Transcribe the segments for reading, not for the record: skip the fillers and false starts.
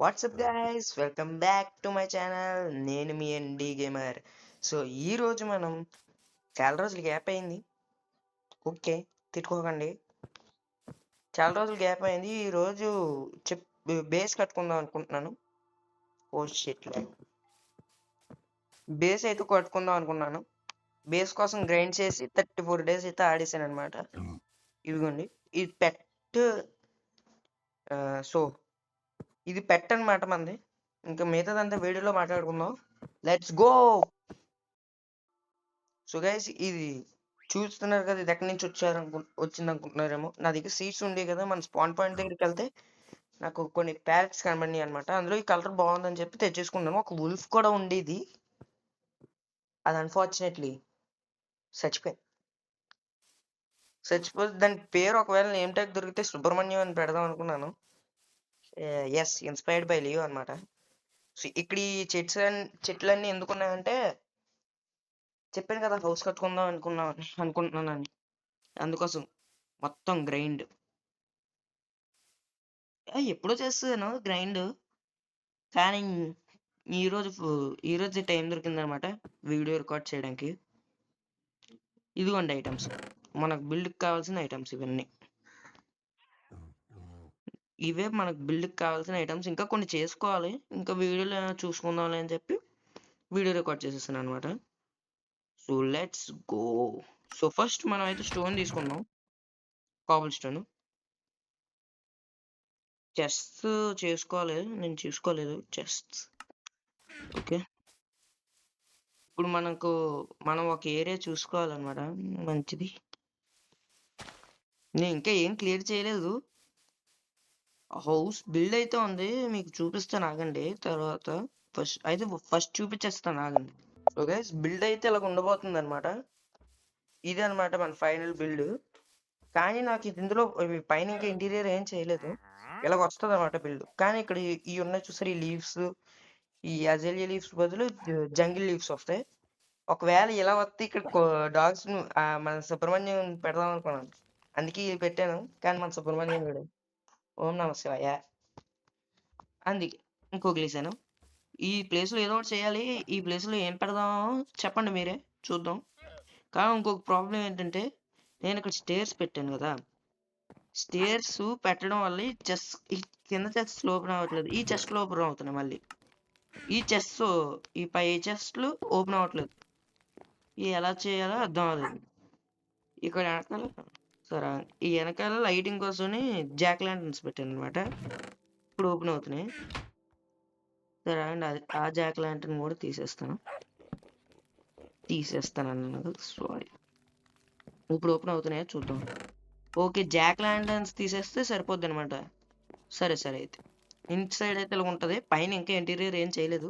WhatsApp guys, welcome back to my channel. నేను మీ ND gamer. So ఈ రోజు మనం చాలా రోజులు గ్యాప్ అయింది. ఓకే, తిట్టుకోకండి. చాలా రోజులు గ్యాప్ అయింది. ఈ రోజు చెప్ బేస్ కట్టుకుందాం అనుకుంటున్నాను. ఓ షిట్, బేస్ అయితే కట్టుకుందాం అనుకున్నాను. బేస్ కోసం గ్రైండ్ చేసి 34 days అయితే ఆడేసాను అనమాట. ఇదిగోండి, ఇది పెట్. సో ఇది పెట్ అనమాట మనది. ఇంకా మిగతాదంతా వీడియోలో మాట్లాడుకుందాం. Let's go. సో గైస్, ఇది చూస్తున్నారు కదా, ఇది ఎక్కడి నుంచి వచ్చింది అనుకుంటున్నారేమో. నా దగ్గర సీట్స్ ఉండే కదా, మన స్పాన్ పాయింట్ దగ్గరికి వెళ్తే నాకు కొన్ని ప్యారెట్స్ కనబడినాయి అనమాట. అందులో ఈ కలర్ బాగుందని చెప్పి తెచ్చేసుకున్నాను. ఒక వుల్ఫ్ కూడా ఉండేది, అది అన్ఫార్చునేట్లీ చచ్చిపోయింది. చచ్చిపోతే దాని పేరు ఒకవేళ నేమ్ ట్యాగ్ దొరికితే సుబ్రహ్మణ్యం అని పెడదాం అనుకున్నాను. ఎస్, ఇన్స్పైర్డ్ బై లియో అనమాట. సో ఇక్కడ ఈ చెట్లన్నీ ఎందుకున్నాయంటే, చెప్పాను కదా హౌస్ కట్టుకుందాం అనుకుంటున్నానని. అందుకోసం మొత్తం గ్రైండ్ ఎప్పుడో చేస్తాను గ్రైండ్. కానీ ఈరోజు టైం దొరికిందనమాట వీడియో రికార్డ్ చేయడానికి. ఇదిగోండి ఐటమ్స్, మనకు బిల్డ్కి కావాల్సిన ఐటమ్స్ ఇవన్నీ. ఇవే మనకు బిల్డ్కి కావాల్సిన ఐటమ్స్. ఇంకా కొన్ని చేసుకోవాలి, ఇంకా వీడియోలో చూసుకుందాంలే అని చెప్పి వీడియో రికార్డ్ చేసేస్తాను అనమాట. So let's go. So first మనం అయితే స్టోన్ తీసుకుందాం, కాబుల్ స్టోన్. చెస్ట్ చేసుకోవాలి, నేను చూసుకోలేదు చెస్ట్. ఓకే, ఇప్పుడు మనం ఒక ఏరియా చూసుకోవాలన్నమాట. మంచిది. నేను ఇంకా ఏం క్లియర్ చేయలేదు. హౌస్ బిల్డ్ అయితే ఉంది, మీకు చూపిస్తాను ఆగండి. తర్వాత ఫస్ట్ చూపించేస్తాను ఆగండి. సో గైస్, బిల్డ్ అయితే ఇలా ఉండబోతుంది అనమాట. ఇది అనమాట మన ఫైనల్ బిల్డ్. కానీ నాకు ఇందులో పైన ఇంకా ఇంటీరియర్ ఏం చేయలేదు. ఇలా వస్తుంది అనమాట బిల్డ్. కానీ ఇక్కడ ఈ ఉన్నాయి చూసారు, ఈ లీవ్స్, ఈ అజేలియా లీవ్స్ బదులు జంగిల్ లీవ్స్ వస్తాయి. ఒకవేళ ఇలా వస్తే ఇక్కడ డాగ్స్ మన సుబ్రహ్మణ్యం పెడదాం అనుకున్నాను, అందుకే ఇది పెట్టాను. కానీ మన సుబ్రహ్మణ్యం వీడు ఓం నమ శివాయ, అందుకే ఇంకొకలేసాను. ఈ ప్లేస్లో ఏదో ఒకటి చేయాలి. ఈ ప్లేస్లో ఏం పెడదామో చెప్పండి మీరే, చూద్దాం. కానీ ఇంకొక ప్రాబ్లం ఏంటంటే, నేను ఇక్కడ స్టేర్స్ పెట్టాను కదా, స్టేర్స్ పెట్టడం వల్ల ఈ కింద చెస్ట్ ఓపెన్ అవ్వట్లేదు, ఈ చెస్ట్ ఓపెన్ అవుతున్నాయి. మళ్ళీ ఈ చెస్ట్, ఈ పై చెస్ట్లు ఓపెన్ అవ్వట్లేదు. ఇది ఎలా చేయాలో అర్థం అవ్వలేదు. ఇక్కడ వెనకాల సరే, ఈ వెనకాల లైటింగ్ కోసం జాక్ ల్యాంటర్న్స్ పెట్టాను అనమాట. ఇప్పుడు ఓపెన్ అవుతున్నాయి. సరే అండి, ఆ జాక్ ల్యాంటర్న్ కూడా తీసేస్తాను అన్నది. సారీ, ఇప్పుడు ఓపెన్ అవుతున్నాయో చూద్దాం. ఓకే, జాక్ ల్యాంటర్న్స్ తీసేస్తే సరిపోద్ది అనమాట. సరే అయితే ఇన్ సైడ్ అయితే ఇలా ఉంటుంది. పైన ఇంకా ఇంటీరియర్ ఏం చేయలేదు.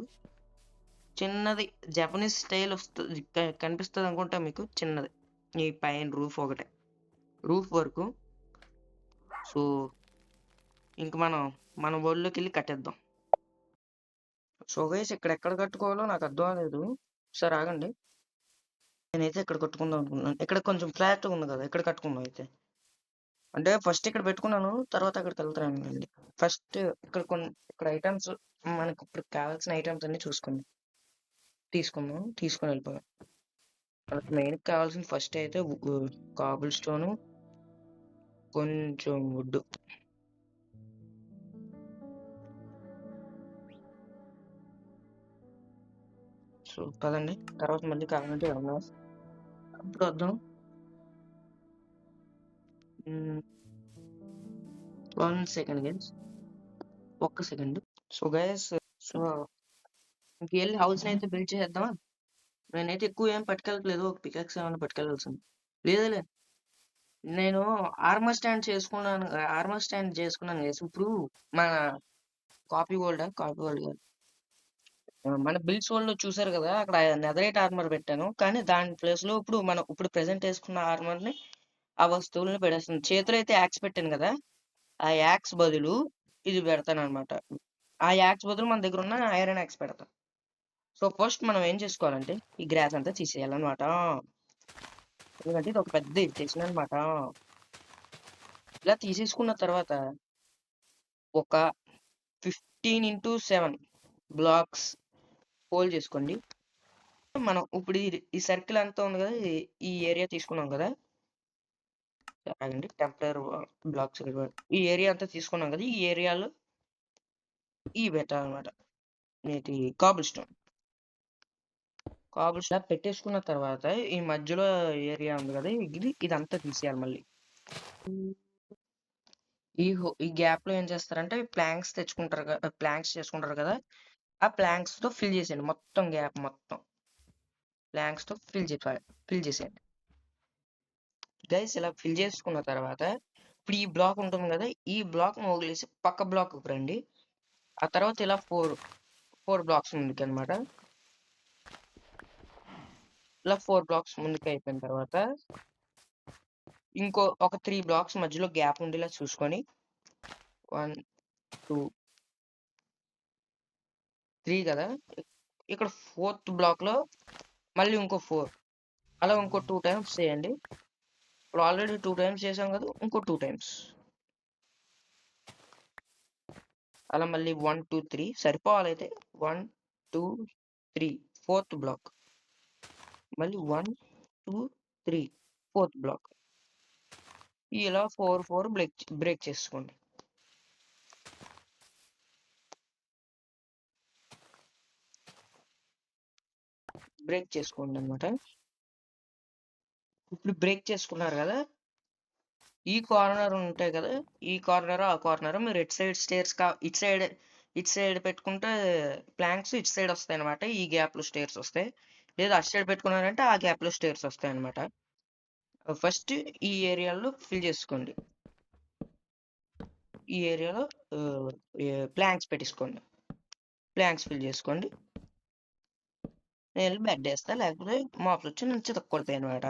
చిన్నది జపనీస్ స్టైల్ వస్తుంది, కనిపిస్తుంది అనుకుంటా మీకు. చిన్నది ఈ పైన రూఫ్ ఒకటే, రూఫ్ వరకు. సో ఇంక మన వరల్డ్లోకి వెళ్ళి కట్టేద్దాం. సో గైస్, ఎక్కడ కట్టుకోవాలో నాకు అర్థం అవ్వలేదు. సరే ఆగండి, నేనైతే ఇక్కడ కట్టుకుందాం అనుకున్నాను. ఇక్కడ కొంచెం ఫ్లాట్ ఉంది కదా, ఇక్కడ కట్టుకుందాం అయితే. అంటే ఫస్ట్ ఇక్కడ పెట్టుకున్నాను, తర్వాత అక్కడికి వెళ్తానండి. ఫస్ట్ ఇక్కడ ఐటమ్స్, మనకు ఇప్పుడు కావాల్సిన ఐటమ్స్ అన్ని తీసుకొని వెళ్ళిపోయాం. మనకు మెయిన్ కావాల్సిన ఫస్ట్ అయితే కాబుల్ స్టోను, కొంచెం వుడ్. సో కదండి, తర్వాత మళ్ళీ కావాలంటే ఏమన్నా అప్పుడు వద్దాం. 1 సెకండ్ గైస్, ఒక్క సెకండ్. సో గైస్, సో ఇంకెళ్ళి హౌస్ అయితే బిల్డ్ చేద్దామా. నేనైతే ఎక్కువ ఏం పట్టుకెళ్ళట్లేదు, ఒక పికాక్స్ ఏమైనా పట్టుకెళ్ళాల్సింది. లేదులే, నేను ఆర్మర్ స్టాండ్ చేసుకున్నాను గైస్. ఇప్పుడు మన కాపీ గోల్డ్ మన బిల్డ్స్ వరల్డ్ లో చూసారు కదా, అక్కడ నెదరైట్ ఆర్మర్ పెట్టాను. కానీ దాని ప్లేస్ లో ఇప్పుడు ప్రెసెంట్ వేసుకున్న ఆర్మర్ ని, ఆ వస్తువులను పెడేస్తాను. చేతిలో అయితే యాక్స్ పెట్టాను కదా, ఆ యాక్స్ బదులు ఇది పెడతాను అనమాట. ఆ యాక్స్ బదులు మన దగ్గర ఉన్న ఐరన్ యాక్స్ పెడతాం. సో ఫస్ట్ మనం ఏం చేసుకోవాలంటే, ఈ గ్రాస్ అంతా తీసేయాలన్నమాట. ఎందుకంటే ఇది ఒక పెద్ద ఇరిటేషన్ అనమాట. ఇలా తీసేసుకున్న తర్వాత ఒక 15x7 బ్లాక్స్ హోల్ చేసుకోండి. మనం ఇప్పుడు ఈ సర్కిల్ అంతా ఉంది కదా, ఈ ఏరియా తీసుకున్నాం కదా, ఆగండి, టెంపరరీ బ్లాక్స్ ఈ ఏరియా అంతా తీసుకున్నాం కదా, ఈ ఏరియాలో పెట్టాలన్నమాట. నేటి కాబుల్ స్టోన్ పెట్టేసుకున్న తర్వాత ఈ మధ్యలో ఏరియా ఉంది కదా, ఇదంతా తీసేయాలి. మళ్ళీ ఈ గ్యాప్ లో ఏం చేస్తారంటే ప్లాంక్స్ తెచ్చుకుంటారు కదా, ప్లాంక్స్ చేసుకుంటారు కదా, ఆ ప్లాంక్స్ తో ఫిల్ చేసేయండి. మొత్తం గ్యాప్ మొత్తం ప్లాంక్స్ తో ఫిల్ చేసేయండి గైస్. ఇలా ఫిల్ చేసుకున్న తర్వాత ఇప్పుడు ఈ బ్లాక్ ఉంటుంది కదా, ఈ బ్లాక్ వదిలేసి పక్క బ్లాక్ రండి. ఆ తర్వాత ఇలా ఫోర్ బ్లాక్స్ ముందుకు అనమాట. ఇలా 4 బ్లాక్స్ ముందుకు అయిపోయిన తర్వాత ఇంకో ఒక 3 బ్లాక్స్ మధ్యలో గ్యాప్ ఉండేలా చూసుకొని 1 2 3 కదా, ఇక్కడ 4th బ్లాక్ లో మళ్ళీ ఇంకో 4, అలా ఇంకో 2 టైమ్స్ చేయండి. ఇప్పుడు ఆల్రెడీ 2 టైమ్స్ చేసాం కదా, ఇంకో 2 టైమ్స్ అలా మళ్ళీ 1 2 3 సరిపోవాలైతే 1 2 3 4th బ్లాక్, మళ్ళీ 1 2 3 4th బ్లాక్, ఇలా 4 4 బ్రేక్ చేసుకోండి. బ్రేక్ చేసుకోండి అనమాట. ఇప్పుడు బ్రేక్ చేసుకున్నారు కదా, ఈ కార్నర్ ఉంటాయి కదా, ఈ కార్నర్ ఆ కార్నర్ మీరు ఇటు సైడ్ స్టేర్స్ ఇటు సైడ్ పెట్టుకుంటే ప్లాంక్స్ ఇటు సైడ్ వస్తాయి అనమాట. ఈ గ్యాప్ లో స్టేర్స్ వస్తాయి. లేదా అటు సైడ్ పెట్టుకున్నారంటే ఆ గ్యాప్ లో స్టేర్స్ వస్తాయి అనమాట. ఫస్ట్ ఈ ఏరియాలో ఫిల్ చేసుకోండి. ఈ ఏరియాలో ప్లాంక్స్ పెట్టేసుకోండి. ప్లాంక్స్ ఫిల్ చేసుకోండి. నేను బెడ్ వేస్తా, లేకపోతే మాప్స్ వచ్చి నేను చితక్కొడతాయి అనమాట.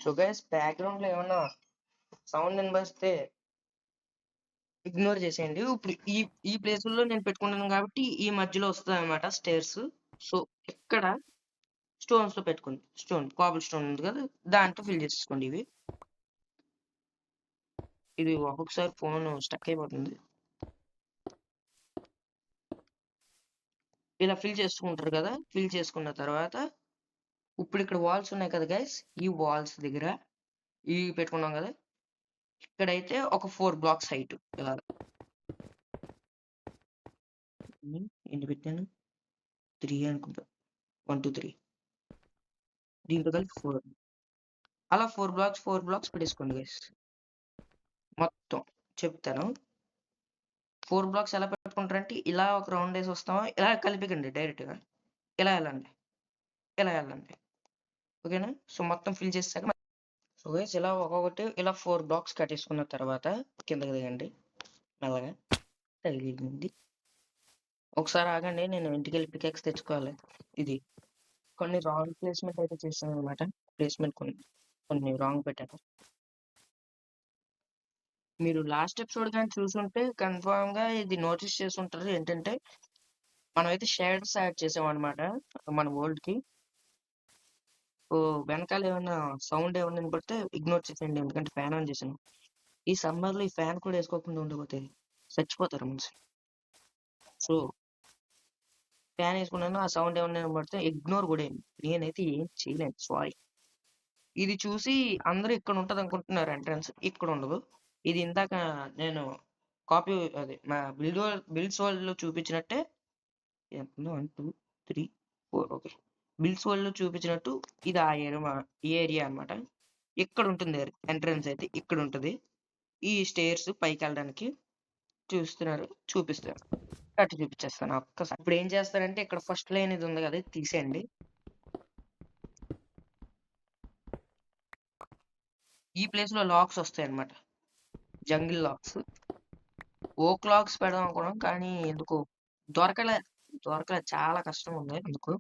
సో గైస్, బ్యాక్గ్రౌండ్ లో ఏమన్నా సౌండ్ వినిపిస్తే ఇగ్నోర్ చేసేయండి. ఇప్పుడు ఈ ప్లేసుల్లో నేను పెట్టుకుంటాను కాబట్టి ఈ మధ్యలో వస్తుంది అనమాట స్టేర్స్. సో ఇక్కడ స్టోన్స్ తో పెట్టుకోండి. కాబుల్ స్టోన్ ఉంది కదా, దాంతో ఫిల్ చేసుకోండి. ఇది ఒక్కొక్కసారి ఫోన్ స్టక్ అయిపోతుంది. ఇలా ఫిల్ చేసుకుంటారు కదా, ఫిల్ చేసుకున్న తర్వాత ఇప్పుడు ఇక్కడ వాల్స్ ఉన్నాయి కదా గైస్, ఈ వాల్స్ దగ్గర ఇవి పెట్టుకున్నాం కదా, ఇక్కడైతే ఒక 4 బ్లాక్స్ హైట్ ఇలా ఎన్ని పెట్టాను, 3 అనుకుంటా, 1 2 3, దీంతో కలిపి 4, అలా 4 బ్లాక్స్ పెట్టేసుకోండి గైస్. మొత్తం చెప్తాను. 4 బ్లాక్స్ ఎలా పెట్టుకుంటారంటే ఇలా ఒక రౌండ్ వేసి వస్తామో ఇలా కలిపికండి డైరెక్ట్ గా, ఇలా వెళ్ళండి, ఇలా వెళ్ళండి. ఓకేనా? సో మొత్తం ఫిల్ చేసాక సో గైస్ ఇలా ఒక్కొక్కటి ఇలా 4 బ్లాక్స్ కట్టేసుకున్న తర్వాత కిందకి దిగండి మెల్లగా. తగిలింది. ఒకసారి ఆగండి, నేను ఇంటికి వెళ్ళి పికెక్స్ తెచ్చుకోవాలి. ఇది కొన్ని రాంగ్ ప్లేస్మెంట్ అయితే చేశాను అనమాట. ప్లేస్మెంట్ కొన్ని రాంగ్ పెట్టాను. మీరు లాస్ట్ ఎపిసోడ్ కానీ చూసుంటే కన్ఫర్మ్ గా ఇది నోటీస్ చేసి ఉంటారు. ఏంటంటే మనం అయితే షేడ్స్ యాడ్ చేసాం అనమాట మన వరల్డ్ కి. సో వెనకాల ఏమైనా సౌండ్ ఏమైనా వినపడితే ఇగ్నోర్ చేసేయండి, ఎందుకంటే ఫ్యాన్ ఆన్ చేశాను. ఈ సమ్మర్ లో ఈ ఫ్యాన్ కూడా వేసుకోకుండా ఉండకపోతే చచ్చిపోతారు మనిషి. సో ఫ్యాన్ వేసుకున్నాను, ఆ సౌండ్ ఏమైనా వినపడితే ఇగ్నోర్ కూడా నేనైతే ఏం చేయలేను, సారీ. ఇది చూసి అందరూ ఇక్కడ ఉంటది అనుకుంటున్నారు ఎంట్రన్స్, ఇక్కడ ఉండదు. ఇది ఇందాక నేను కాపీ అది మా బిల్డ్స్ వరల్డ్ చూపించినట్టే 1 2 3 4, ఓకే, బిల్డ్స్ వరల్డ్ చూపించినట్టు ఇది ఆ ఏరియా అన్నమాట. ఇక్కడ ఉంటుంది ఎంట్రన్స్, అయితే ఇక్కడ ఉంటది. ఈ స్టేర్స్ పైకి వెళ్ళడానికి చూపిస్తారు, అటు చూపించేస్తాను ఒక్కసారి. ఇప్పుడు ఏం చేస్తారంటే ఇక్కడ ఫస్ట్ లైన్ ఇది ఉంది కదా, ఇది తీసేయండి. ఈ ప్లేస్ లో లాక్స్ వస్తాయి అన్నమాట, జంగిల్ లాక్స్. ఓక్ లాక్స్ పెడదాం అనుకున్నాం కానీ ఎందుకు దొరకలే, చాలా కష్టం ఉంది ఎందుకు.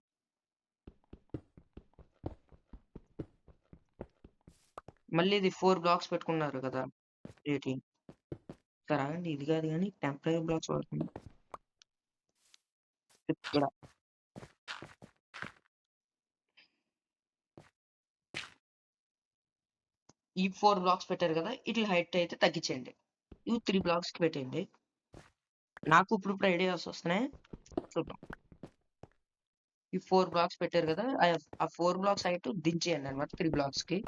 మళ్ళీ ఇది 4 బ్లాక్స్ పెట్టుకున్నారు కదా రేటి. సరే అండి, ఇది కాదు కానీ టెంపరీ బ్లాక్స్ వాడుతుంది ఇక్కడ. ఈ 4 బ్లాక్స్ పెట్టారు కదా, ఇట్లా హైట్ అయితే తగ్గించండి. ఇవి 3 బ్లాక్స్‌కి పెట్టేయండి. నాకు ఇప్పుడు ఐడియాస్ వస్తున్నాయి. చూద్దాం. ఈ 4 బ్లాక్స్ పెట్టారు కదా! ఆ 4 బ్లాక్స్ హైట్ దించేయండి అన్నమాట 3 బ్లాక్స్‌కి.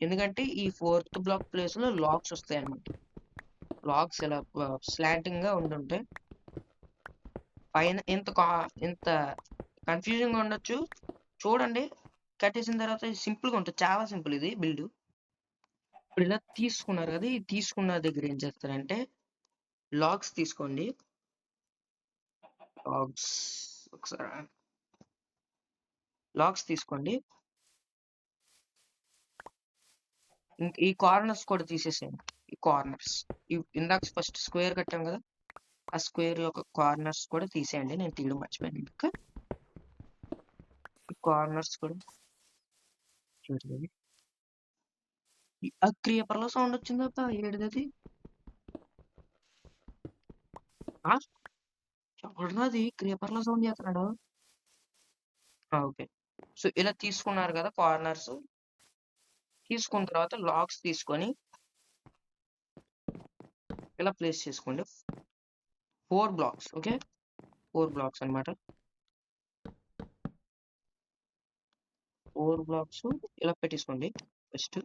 ఎందుకంటే ఈ 4థ్ బ్లాక్ ప్లేస్‌లో లాక్స్ వస్తాయన్నమాట. లాక్స్ ఇలా స్లాంటింగ్‌గా ఉండుంటాయి. పైన ఇంత కన్‌ఫ్యూజింగ్‌గా ఉండొచ్చు. చూడండి. కట్టేసిన తర్వాత సింపుల్‌గా ఉంటది. చాలా సింపుల్ ఇది బిల్డ్. ఇప్పుడు ఇలా తీసుకున్నారు కదా! ఈ తీసుకున్న దగ్గర ఏం చేస్తారంటే లాగ్స్ తీసుకోండి. లాగ్స్ ఒకసారి లాగ్స్ తీసుకోండి. ఈ కార్నర్స్ కూడా తీసేసేయండి. ఈ కార్నర్స్. ఇందాక ఫస్ట్ స్క్వేర్ కట్టాం కదా! ఆ స్క్వేర్ యొక్క కార్నర్స్ కూడా తీసేయండి. నేను తీయడం మర్చిపోయాను ఇంకా. ఈ కార్నర్స్ కూడా చూడండి. ఆ క్రీపర్‌లో సౌండ్ వచ్చిందబ్బా! ఏడిదది? ఆ! ఎవడ్రాది క్రీపర్‌లో సౌండ్ చేస్తున్నాడు? ఓకే. సో, ఇలా తీసుకున్నారు కదా కార్నర్స్. తీసుకున్న తర్వాత లాగ్స్ తీసుకొని ఇలా ప్లేస్ చేసుకోండి. 4 బ్లాక్స్ ఓకే. 4 బ్లాక్స్ అన్నమాట. 4 బ్లాక్స్ ఇలా పెట్టేసుకోండి ఫస్ట్.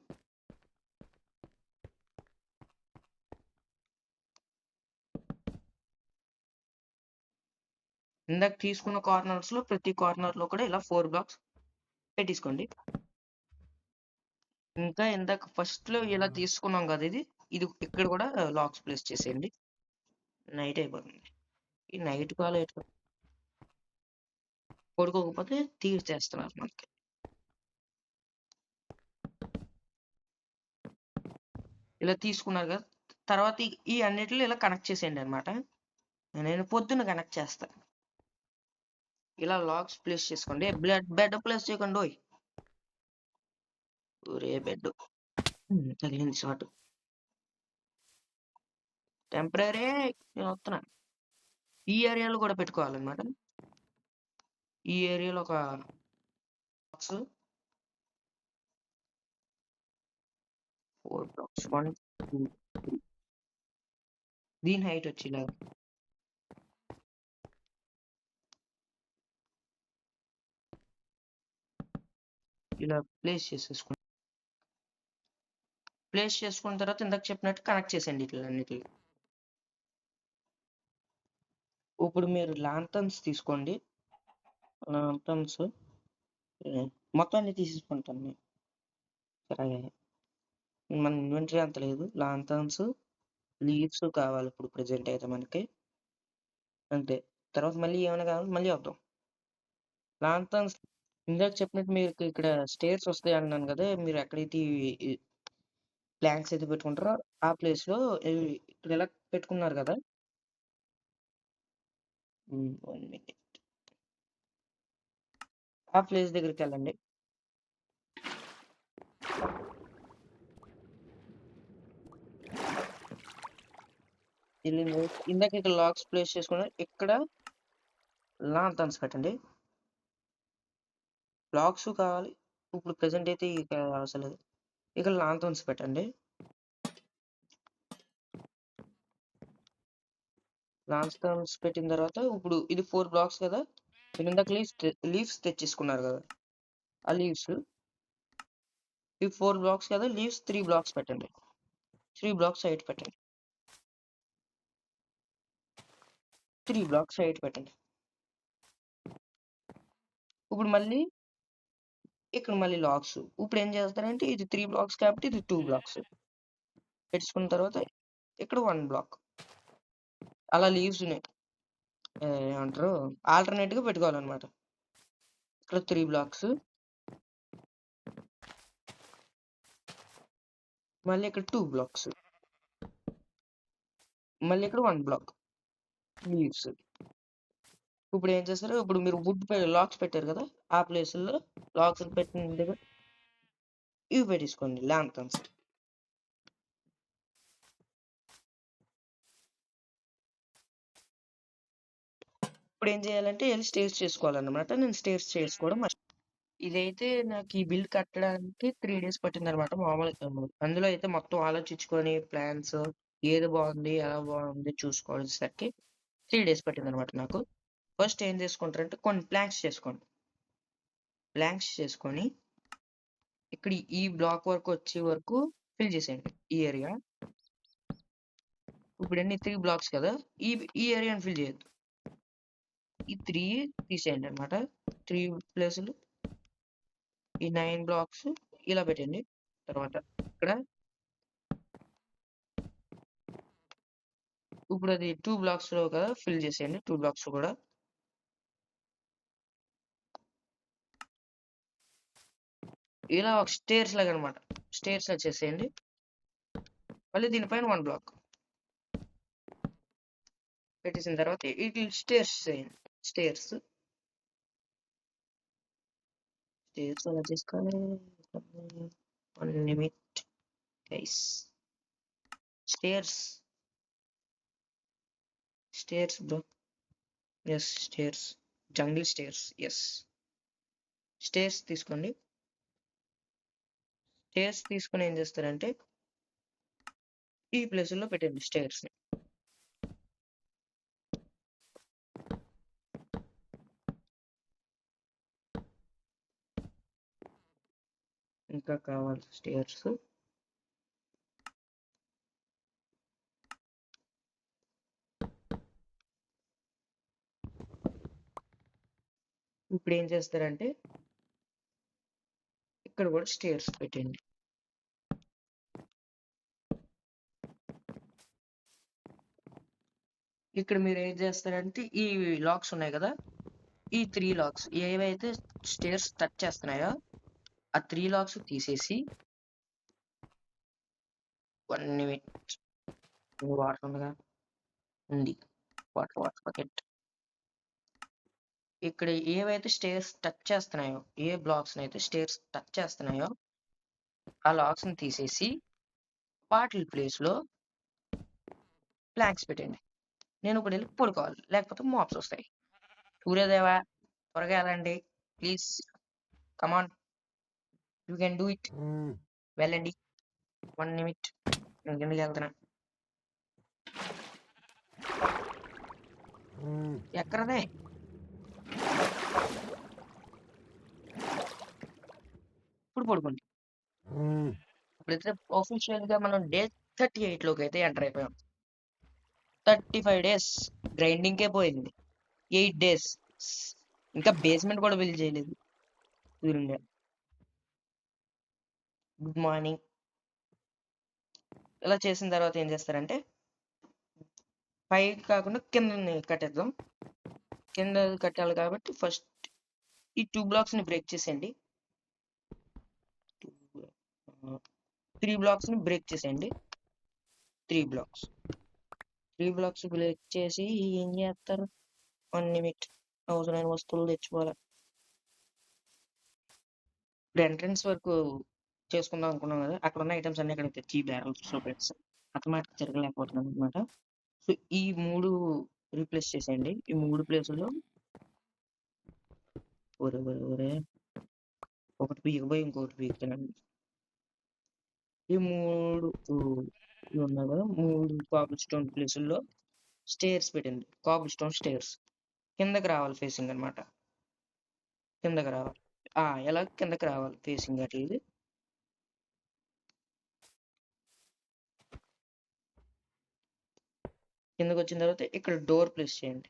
ఇందాక తీసుకున్న కార్నర్స్‌లో ప్రతి కార్నర్‌లో కూడా ఇలా 4 బ్లాక్స్ పెట్టేసుకోండి. ఇంకా ఇందాక ఫస్ట్‌లో ఇలా తీసుకున్నాం కదా! ఇది ఇక్కడ కూడా లాక్స్ ప్లేస్ చేసేయండి. నైట్ అయిపోతుంది. ఈ నైట్ కాల్ పడుకోకపోతే తీసేస్తున్నారు మనకి. ఇలా తీసుకున్నారు కదా! తర్వాత ఈ అన్నిటిలో ఇలా కనెక్ట్ చేసేయండి అన్నమాట. నేను పొద్దున్న కనెక్ట్ చేస్తా. ఇలా లాక్స్ ప్లేస్ చేసుకోండి. బెడ్ ప్లేస్ చేయకండోయ్! ఒరే బెడ్. తగిలింది షాట్. టెంపరరీ నేను వస్తున్నా. ఈ ఏరియాలో కూడా పెట్టుకోవాలన్నమాట. ఈ ఏరియాలో ఒక బాక్స్ 4 బ్లాక్స్ 1, 2, 3 దీని హైట్ వచ్చి ఇలా ప్లేస్ చేసేసుకోండి. ప్లేస్ చేసుకున్న తర్వాత ఇందాక చెప్పినట్టు కనెక్ట్ చేసేయండి ఇట్లన్నిటిని. ఇప్పుడు మీరు లాంతర్న్స్ తీసుకోండి. లాంతర్న్స్ మొత్తం అన్ని తీసేసుకుంటాను నేను. సరే మన ఇన్వెంటరీ అంత లేదు. లాంతర్న్స్, లీవ్స్ కావాలి ఇప్పుడు ప్రెజెంట్ అయితే మనకి. అంతే. తర్వాత మళ్ళీ ఏమైనా కావాలి మళ్ళీ వద్దాం. లాంతర్న్స్ ఇందాక చెప్పినట్టు మీకు ఇక్కడ స్టేర్స్ వస్తాయి అన్నాను కదా! మీరు ఎక్కడైతే ఈ ప్లాంక్స్ అయితే పెట్టుకుంటారో ఆ ప్లేస్‌లో ఇక్కడ ఇలా పెట్టుకున్నారు కదా! 1 మినిట్. ఆ ప్లేస్ దగ్గరికెళ్ళండి. ఇందాక ఇక్కడ లాక్స్ ప్లేస్ చేసుకున్నారు. ఇక్కడ లాంతర్న్స్ పెట్టండి. లాక్స్ కావాలి. ఇప్పుడు ప్రెజెంట్ అయితే ఇక అవసరం లేదు. ఇక్కడ లాంతర్న్స్ పెట్టండి. లాంతర్న్స్ పెట్టిన తర్వాత ఇప్పుడు ఇది 4 బ్లాక్స్ కదా! మీరు ఇందాక లీవ్స్ తెచ్చేసుకున్నారు కదా! ఆ లీవ్స్ ఇవి 4 బ్లాక్స్ కదా! లీవ్స్ 3 బ్లాక్స్ పెట్టండి. 3 బ్లాక్స్ హైట్ పెట్టండి. 3 బ్లాక్స్ హైట్ పెట్టండి. ఇప్పుడు మళ్ళీ ఇక్కడ మళ్ళీ లాక్స్. ఇప్పుడు ఏం చేస్తారంటే ఇది 3 బ్లాక్స్ కాబట్టి ఇది 2 బ్లాక్స్. పెట్టేసుకున్న తర్వాత ఇక్కడ 1 బ్లాక్. అలా లీవ్స్‌ని ఏమంటారు ఆల్టర్‌నేట్‌గా పెట్టుకోవాలన్నమాట. ఇక్కడ 3 బ్లాక్స్. మళ్ళీ ఇక్కడ 2 బ్లాక్స్. మళ్ళీ ఇక్కడ 1 బ్లాక్. లీవ్స్. ఇప్పుడు ఏం చేస్తారు? ఇప్పుడు మీరు లాక్స్ పెట్టారు కదా! ఆ ప్లేసుల్లో లాక్స్ పెట్టిన దగ్గర ఇవి పెట్టేసుకోండి లాంతర్న్స్. ఇప్పుడు ఏం చేయాలంటే ఎళ్లి స్టేర్స్ చేసుకోవాలన్నమాట. నేను స్టేర్స్ చేసుకోవడం ఇదైతే నాకు ఈ బిల్డ్ కట్టడానికి 3 డేస్ పట్టిందనమాట మామూలుగా. అందులో అయితే మొత్తం ఆలోచించుకొని ప్లాన్స్ ఏది బాగుంది, ఎలా బాగుంది చూసుకోవాల్సరికి 3 డేస్ పట్టిందనమాట నాకు. ఫస్ట్ ఏం చేసుకుంటారంటే కొన్ని ప్లాంక్స్ చేసుకోండి. ప్లాంక్స్ చేసుకొని ఇక్కడ ఈ బ్లాక్ వరకు వచ్చే వరకు ఫిల్ చేసేయండి ఈ ఏరియా. ఇప్పుడు ఎన్ని 3 బ్లాక్స్ కదా, ఈ ఏరియాని ఫిల్ చేయొద్దు. ఈ 3 తీసేయండి అనమాట. 3 ప్లేసులు ఈ 9 బ్లాక్స్ ఇలా పెట్టండి. తర్వాత ఇక్కడ ఇప్పుడు అది 2 బ్లాక్స్ లో కదా ఫిల్ చేసేయండి. 2 బ్లాక్స్ కూడా ఇలా ఒక స్టేర్స్ లాగా అనమాట. స్టేర్స్ లా చేసేయండి. మళ్ళీ దీనిపైన 1 బ్లాక్ పెట్టేసిన తర్వాత ఇట్లా స్టేర్స్ చేయండి. స్టేర్స్ స్టేర్స్ అలా చేసుకోవాలి. 1 minute guys. Stairs stairs bro. Yes stairs. Jungle stairs. Yes stairs తీసుకోండి. స్టేర్స్ తీసుకొని ఏం చేస్తారంటే ఈ ప్లేసుల్లో పెట్టండి స్టేర్స్ ని. ఇంకా కావాలి స్టేర్స్. ఇప్పుడు ఏం చేస్తారంటే ఇక్కడ కూడా స్టేర్స్ పెట్టండి. ఇక్కడ మీరు ఏం చేస్తారంటే ఈ లాక్స్ ఉన్నాయి కదా, ఈ 3 లాక్స్ ఏవైతే స్టేర్స్ టచ్ చేస్తున్నాయో ఆ 3 లాక్స్ తీసేసి 1 నిమిట్. వాటర్ ఉందిగా, ఉంది వాటర్ బకెట్. ఇక్కడ ఏవైతే స్టేర్స్ టచ్ చేస్తున్నాయో, ఏ బ్లాక్స్ అయితే స్టేర్స్ టచ్ చేస్తున్నాయో ఆ లాక్స్ ని తీసేసి వాటి ప్లేస్ లో ప్లాంక్స్ పెట్టండి. నేను ఇప్పుడు వెళ్ళి పడుకోవాలి, లేకపోతే మాప్స్ వస్తాయి. సూర్యదేవా త్వరగా వెళ్ళండి please. Come on, you can do it. వెళ్ళండి. 1 నిమిట్. నేను కిందకి వెళ్తున్నా. ఎక్కడదే ఇప్పుడు పడుకోండి. ఇప్పుడైతే ఆఫీషియల్ గా మనం డే 38 లోకి అయితే ఎంటర్ అయిపోయాం. 35 డేస్ గ్రైండింగ్ కే పోయింది. 8 డేస్ ఇంకా బేస్మెంట్ కూడా బిల్డ్ చేయలేదు. Good morning. ఇలా చేసిన తర్వాత ఏం చేస్తారంటే పైకి కాకుండా కింద కట్టేద్దాం. కింద కట్టాలి కాబట్టి ఫస్ట్ ఈ 2 బ్లాక్స్ ని బ్రేక్ చేసేయండి. 3 బ్లాక్స్ ని బ్రేక్ చేసేయండి. 3 బ్లాక్స్ బ్రేక్ చేసి ఏం చేస్తారు? 1 నిమిట్. అవసరమైన వస్తువులు తెచ్చుకోవాలి. ఇప్పుడు ఎంట్రన్స్ వరకు చేసుకుందాం అనుకున్నాం కదా, అక్కడ ఉన్న ఐటమ్స్ అన్ని ఇక్కడ తెచ్చి బ్యారల్స్ లో పెట్టి ఆటోమేటిక్ తిరగలేకపోతున్నాం అనమాట. సో ఈ 3 రీప్లేస్ చేసేయండి. ఈ 3 ప్లేసుల్లో ఒరే ఒకటి పీకపోయి ఇంకొకటి పీకుతానండి. ఈ 3 ఇవి ఉన్నాయి కదా, 3 కాబుల్ స్టోన్ ప్లేసుల్లో స్టేర్స్ పెట్టింది. కాబుల్ స్టోన్ స్టేర్స్ కిందకి రావాలి ఫేసింగ్ అనమాట. కిందకి రావాలి. ఎలా కిందకి రావాలి ఫేసింగ్ అట్లా. ఇది కిందకి వచ్చిన తర్వాత ఇక్కడ డోర్ ప్లేస్ చేయండి.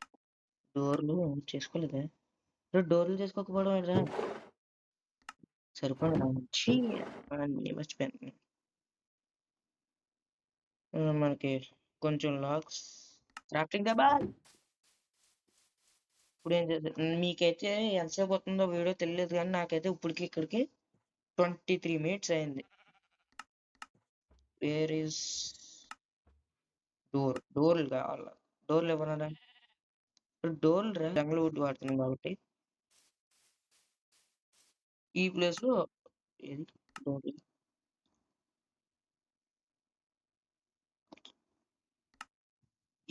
డోర్లు చేసుకోలేదా? డోర్లు చేసుకోకపోవడం ఏంటా? సరిపోయింది. అన్నీ మర్చిపోయాను. మనకి కొంచెం లాక్స్ క్రాఫ్టింగ్ టేబుల్. ఇప్పుడు ఏం చేద్దాం? మీకైతే ఎంతసేపు వస్తుందో వీడియో తెలియదు కానీ నాకైతే ఇప్పటికి ఇక్కడికి 23 మినిట్స్ అయింది. వేర్ ఈస్ డోర్లు కావాల. డోర్లు ఇవ్వనా? డోర్లు జంగల్ వుడ్ వాడుతున్నాం కాబట్టి ఈ ప్లేస్ లో ఏది డోర్,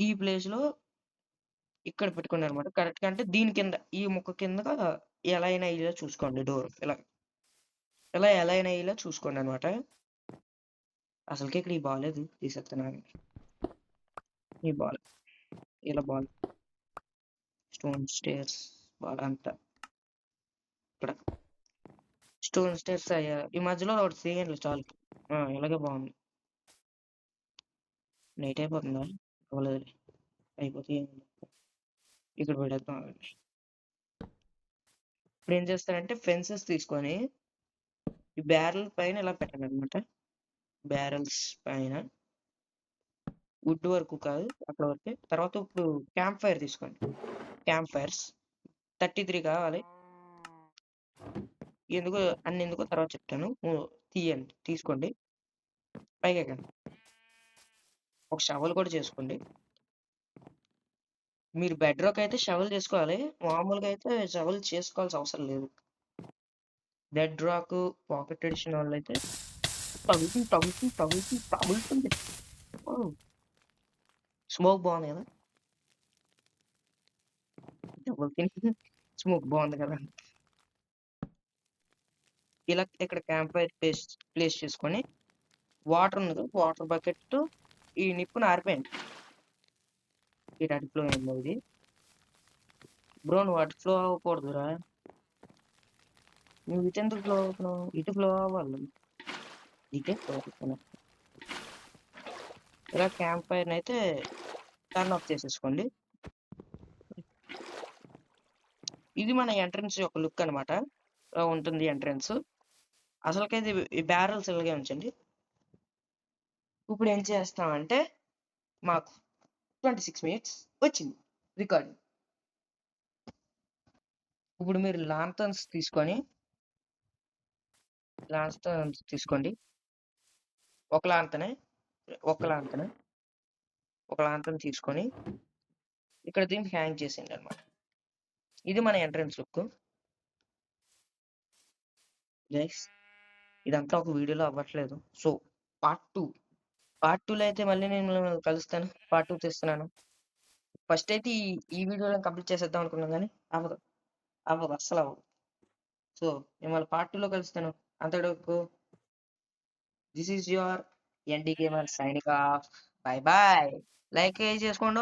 ఈ ప్లేస్ లో ఇక్కడ పెట్టుకున్నారు అనమాట. కరెక్ట్ గా అంటే దీని కింద ఈ ముక్క కిందగా ఎలా అయినా అయ్యేలా చూసుకోండి డోర్. ఇలా ఎలా అయినా అయ్యేలా చూసుకోండి అనమాట. అసలుకి ఇక్కడ ఈ బాలేదు తీసేస్తాను ఆగండి. ఈ బాల్ ఇలా బాల్ స్టోన్ స్టేర్స్ బాల్ అంతా ఇక్కడ స్టోన్ స్టేర్స్ అయ్యా ఈ మధ్యలో ఒకటి తీయండి చాలు. ఇలాగే బాగుంది. నైట్ అయిపోతుందా? అవ్వలేదు. అయిపోతే ఇక్కడ పెడేద్దాం ఆగండి. ఇప్పుడు ఏం చేస్తారంటే ఫెన్సెస్ తీసుకొని ఈ బ్యారెల్ పైన ఇలా పెట్టండి అనమాట. బ్యారెల్స్ పైన వుడ్ వరకు కాదు అక్కడ వరకే. తర్వాత ఇప్పుడు క్యాంప్ ఫైర్ తీసుకోండి. క్యాంప్ ఫైర్స్ 33 కావాలి. ఎందుకో తర్వాత చెప్తాను. తీయండి, తీసుకోండి, పైకి ఎక్కండి. ఒక షవల్ కూడా చేసుకోండి. మీరు బెడ్ రాక్ అయితే షవల్ చేసుకోవాలి. మామూలుగా అయితే షవల్ చేసుకోవాల్సిన అవసరం లేదు. బెడ్ రాక్ పాకెట్ ఎడిషన్ వాళ్ళు అయితే తగులుతుంది. స్మోక్ బాగుంది కదా, స్మోక్ బాగుంది కదా. ఇలా ఇక్కడ క్యాంప్ ఫైర్ ప్లేస్ చేసుకొని వాటర్ ఉంది, వాటర్ బకెట్ ఈ నిప్పును ఆరిపోయింది. ఇటు అటు ఫ్లో అయింది ఇది. బ్రో నువ్వు అటు ఫ్లో అవ్వకూడదురా, నువ్వు ఇటు ఎందుకు ఫ్లో అవుతున్నావు? ఇటు ఫ్లో అవ్వాలి. ఇటే ఫ్లో అవుతున్నా. ఇలా క్యాంప్ ఫైర్ అయితే టర్న్ ఆఫ్ చేసేసుకోండి. ఇది మన ఎంట్రన్స్ యొక్క లుక్ అనమాట. ఉంటుంది ఎంట్రన్స్. అసలుకైతే ఈ బ్యారల్స్ ఇలాగే ఉంచండి. ఇప్పుడు ఏం చేస్తామంటే మాకు 26 minutes వచ్చింది రికార్డింగ్. ఇప్పుడు మీరు లాంతర్న్స్ తీసుకోండి. ఒక లాంతర్న్ తీసుకొని ఇక్కడ దీన్ని హ్యాంగ్ చేసేయండి అనమాట. ఇది మన ఎంట్రన్స్ లుక్. గైస్ ఇదంతా ఒక వీడియోలో అవ్వట్లేదు. సో పార్ట్ 2లో అయితే మళ్ళీ నేను కలుస్తాను. పార్ట్ 2 తెస్తున్నాను. ఫస్ట్ అయితే ఈ వీడియోలో కంప్లీట్ చేసేద్దాం అనుకున్నాం కానీ అవ్వదు అస్సలు అవ్వదు. సో నేను మళ్ళీ పార్ట్ 2లో కలుస్తాను. అంతవరకు this is your ND gamer signing off. Bye bye. Like చేసుకోండి.